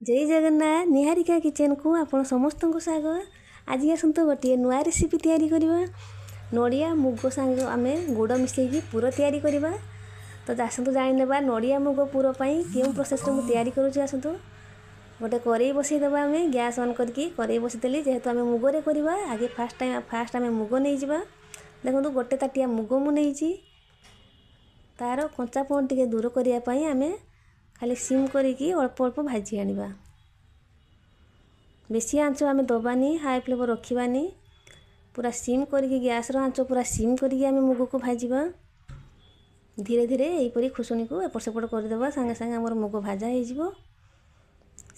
जय जगन्नाथ निहारिका किचन को आपण समस्त को स्वागत। आज आसतु गोटे नुआ रेसिपी तैयारी करवा। नड़िया मुग सांग आम गुड़ मिसेकी पुर तैयारी करवा। तो आसतु जाणीने नड़िया मुग पुर क्यों प्रोसेस तैयारी करुँच। आसतु गोटे कड़े बसईदे आम गैस ऑन करके कड़े बसईदेली जेहेतु आम मुगरे करवा। आगे फास्ट आम मुग नहीं जावा। देखो गोटे ताटिया मुग मुझे तार कंचापण टे दूर करने आम खाली सिम करिकी अल्प अल्प भाजी आनिबा। बेसी आंच आम दबानी हाई फ्लेम रखिबानी पूरा सिम करिकी गैस रो आंच पूरा सिम करिकी आम मुग को भाजिबा। धीरे धीरे यहीपरी खुसुनी को एपट सेपट करदेबा। सांगे सांगे आमर मुग भाजा हो।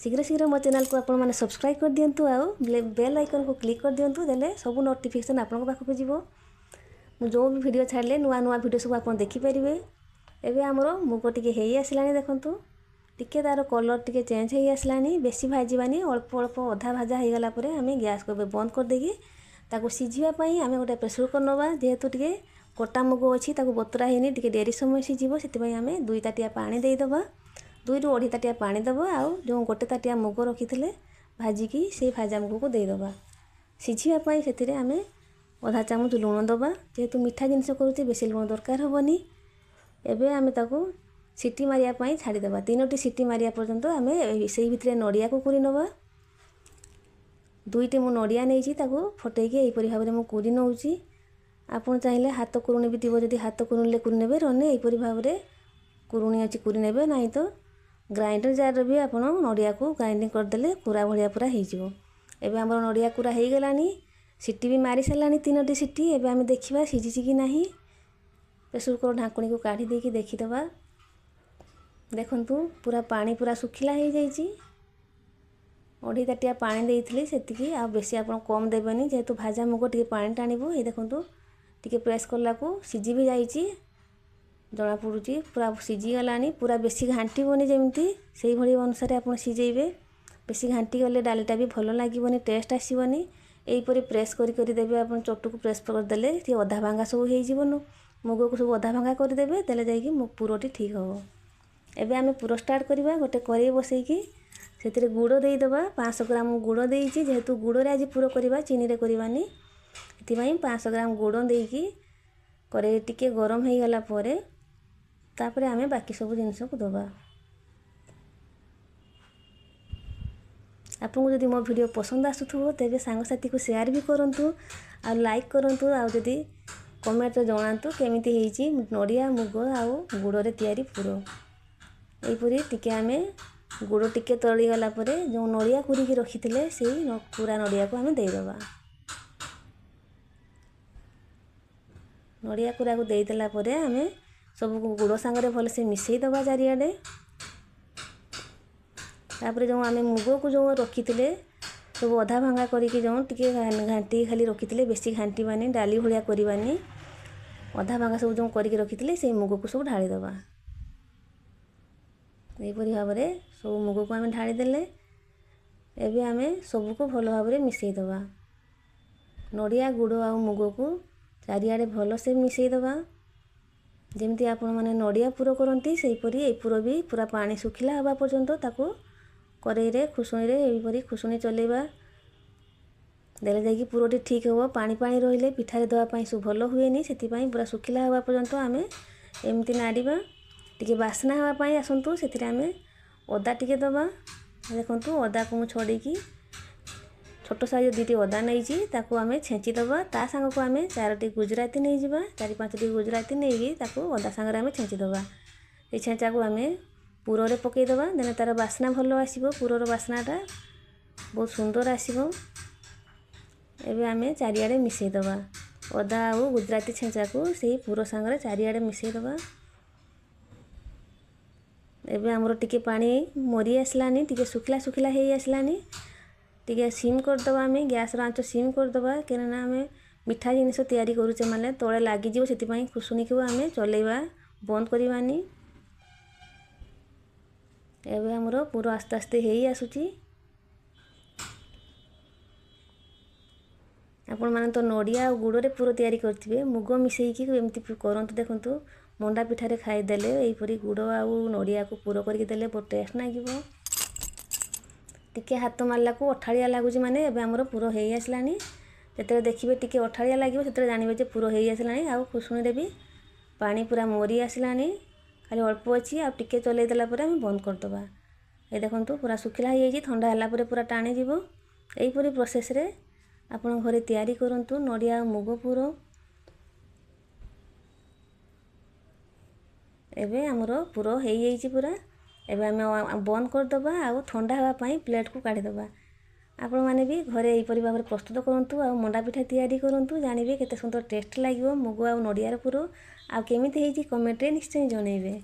शीघ्र शीघ्र मो चैनल को आपण मैंने सब्सक्राइब कर दिंतु आउ बेल आइकन को क्लिक कर दिंतु। देले सब नोटिफिकेशन आपण पाखक जीवो। मु जो भी वीडियो छाड़ले नुआ नुआ वीडियो सब आपण देखि परिबे। एबे हमरो मुग टिके हेई आसलानी देखंतु टिके तार कलर टिके चेंज हो आसलानी। बेसी भाजबानी अल्प अल्प अधा भाजा हो गला परे आम गैस को बंद कर देकी ताको सिझिबा आम गोटे प्रेसर कुकर नवा। जेहेतु टिके कटा मुग अच्छी ताको बतुरा हेनी टिके डेरी समय सिझिबो सेतिपई आम 2 ताटिया पानी देईदबा। 2 ରୁ 2.5 ताटिया पानी दबा। आउ जो गोटे ताटिया मुग रखिथिले भाजिकी से भाजा मुग को देईदबा। सिझिबा सेतिरे आम आधा चामच लुण दबा। जेहेतु मीठा जिनिस करूचे बेसी लुण दरकार होबनी। एबे आम ताको सीटी मारिया छाड़ीदबा। 3टी सीटी मारिया पर्यंत आम से भितर नड़िया को कुरी नवा। 2टी मु नड़िया नहीं ताको फटेकी यहीपरी भाव में कुरी नौची। आपन चाहिए हाथ कुरुणी भी थी जदि हाथ कुरुणीले कुरी नेबे रने यहीपरी भाव में कुरुणी अच्छी कुरी नेबे। नहीं तो ग्राइंडर जार भी आप नड़िया को ग्राइंडिंग करदेले कुरा भाया पूरा हो। एबे आमर नड़िया कुरा हो गलानी। सीटी भी मारी सारानी 3टी सीटी। एबे आम देखा सीझी कि नहीं। प्रेसर कुकर ढाकुणी को काढ़ी देकी देखीदबा। देखंतु पूरा पानी पूरा सुखिला हो जाइए। 2.5 ताटिया पानी देइथिली सेतिकी आ बेसी आपण कम देबेनी। जेहेतु भाजा मुग टिके पानी टाणिबो। ये देखंतु टिके प्रेस करला को सिझी भी जाइए जना पड़ुची पूरा सिझी गलानी। पूरा बेसी घांटीबोनी जेमती सेही भली अनुसार आपण सिझेइबे। बेसी घांटी गले डालीटा भी भल लागिबोनी टेस्ट आसीबोनी। एहीपरी प्रेस करी देबे। आपण चटू को प्रेस कर देले ती अधा भांगा सब हो जीवनु। मुग को सब अधा भांगा कर देबे देले जाईकी पुरोटी ठीक हो। एबे आमे पुरो स्टार्ट करवा। गोटे कड़े बसईकी से गुड़ देईदबा। 500 ग्राम गुड़ देइची। जेहेतु गुड़ आज पुरो करवा चीनी रे करवानी एथिपाई 500 ग्राम गुड़ देइकी कड़े टिके गरम हो गला परे तापरे आमे बाकी सब जिनिस को दबा। आपको जदि मो वीडियो पसंद आसुथबो तेबे सांगसाथी को शेयर भी करंतु आ लाइक करंतु आ जदि कमेंट जणांतु केमिति हेइची नड़िया मुग आ गुड़ रे तैयारी पुरो। यहीपरी टिके आम गुड़ टिके तली गला परे जो नड़िया कुरिकी रखिथिले से पूरा नड़िया को आम देईदबा। नड़िया कुरा को देईदेला परे आम सब गुड़ सांगरे भल से मिसईदबा चारिआडे। तापरे जो आम मुग को जो रखिथिले सब अधा भांगा करिकी जो टिके घांटी खाली रखिथिले बेसी घांटीबानी डाली भलिया करबानी। अधा भांगा सब जो करिकी रखिथिले से मुग को सब ढाळीदबा। यहीपरी भाव में सब मुग को आम ढाळीदेले एबे आम सबको भल भाव में मिसईदबा। नड़िया गुड़ आ मुग को चारिआडे भल से मिसईदबा। जेमती आपण माने नड़िया पुर करंती सेहीपरी ए पुर भी पूरा पानी सुखिला हवा पर्यंत ताको कड़े रे खुसुनी रे एहीपरी खुसुनी चलेबा। देले जाइकी पुरोटी ठीक हो। पानी पानी रहिले पिठारे दवा पाई सब भल हुएनी। सेतिपाई पूरा सुखिला हवा पर्यंत आम एमती नाड़ीबा। टिके बास्ना हवा पाई आसंतु सेतिरे आमे अदा टिके दबा। देखंतु अदा को मु छड़ीकी छोट साइज 2टी अदा नहींची ताको आमे छेंची दबा। ता सांग को आमे 4टी गुजराती नहीं जिबा। 4-5टी गुजराती नहीं ताको अदा सांगरे आमे छेंची दबा। ए छेंचा को आमे पुरो रे पकई दबा। देने तार बास्ना भल आसीबो। पुरोर बास्नाटा बहुत सुंदर आसीबो। एबे आमे चारिआडे मिसई दबा। अदा आ गुजराती छेंचा को सेही पुरो सांगरे चारिआडे मिसई दबा। एबे हमरो टिके पानी मरी आसलानी टिके सुखला सुखला हो आसलानी। टिके सिम करदबा। आम गैस आंच सिम करदबा केना आम मीठा जिनिस तैयारी करूचे माने तळे लागी जीवो सेतिपाई खुसुनी को आम चलेबा बंद करबानी। एबे हमरो पूरा आस्ते आस्ते हेई आसुची। आपण माने तो नड़िया और गुड़ रे पूरा तैयारी करथिबे मुग मिसेईकी एमती करंतु। देखंतु मंडा पिठारे खाईदेले यहीपरी गुड़ आ नड़िया को पूरा करके देले बहुत टेस्ट लागिबो। ଟିକେ ହାତ ମାରିଲାକୁ ଅଠାଳିଆ ଲାଗୁଛି ମାନେ ଏବେ ଆମର ପୁର ହେଇ ଆସିଲାଣି। ଯେତେବେଳେ ଦେଖିବେ ଟିକେ ଅଠାଳିଆ ଲାଗିବ ସେତେବେଳେ ଜାଣିବେ ଯେ ପୁର ହେଇ ଆସିଲାଣି। ଆଉ ଖୁସୁଣିରେ ବି ପାଣି ପୁରା ମରି ଆସିଲାଣି, ଖାଲି ଅଳ୍ପ ଅଛି। ଆଉ ଟିକେ ଚଲେଇ ଦେଲା ପରେ ଆମେ ବନ୍ଦ କରିଦେବା। এই ଦେଖନ୍ତୁ ପୁରା ଶୁଖିଲା ହେଇଯାଇଛି। ଥଣ୍ଡା ହେଲା ପରେ ପୁରା ଟାଣିଯିବ। ଏହିପରି ପ୍ରୋସେସ୍ରେ ଆପଣ ଘରେ ତିଆରି କରନ୍ତୁ ନଡ଼ିଆ ଆଉ ମୁଗ ପୁର। ଏବେ ଆମର ପୁର ହେଇଯାଇଛି ପୁରା। ଏବେ ଆମେ ବନ୍ଦ କରିଦେବା ଆଉ ଥଣ୍ଡା ହେବା ପାଇଁ ପ୍ଲେଟ୍କୁ କାଢ଼ିଦେବା। ଆପଣମାନେ ବି ଘରେ ଏହିପରି ଭାବରେ ପ୍ରସ୍ତୁତ କରନ୍ତୁ ଆଉ ମଣ୍ଡା ପିଠା ତିଆରି କରନ୍ତୁ। ଜାଣିବେ କେତେ ସୁନ୍ଦର ଟେଷ୍ଟ ଲାଗିବ ମୁଗ ଆଉ ନଡ଼ିଆର ପୁର। ଆଉ କେମିତି ହେଇଛି କମେଣ୍ଟରେ ନିଶ୍ଚୟ ଜଣାଇବେ।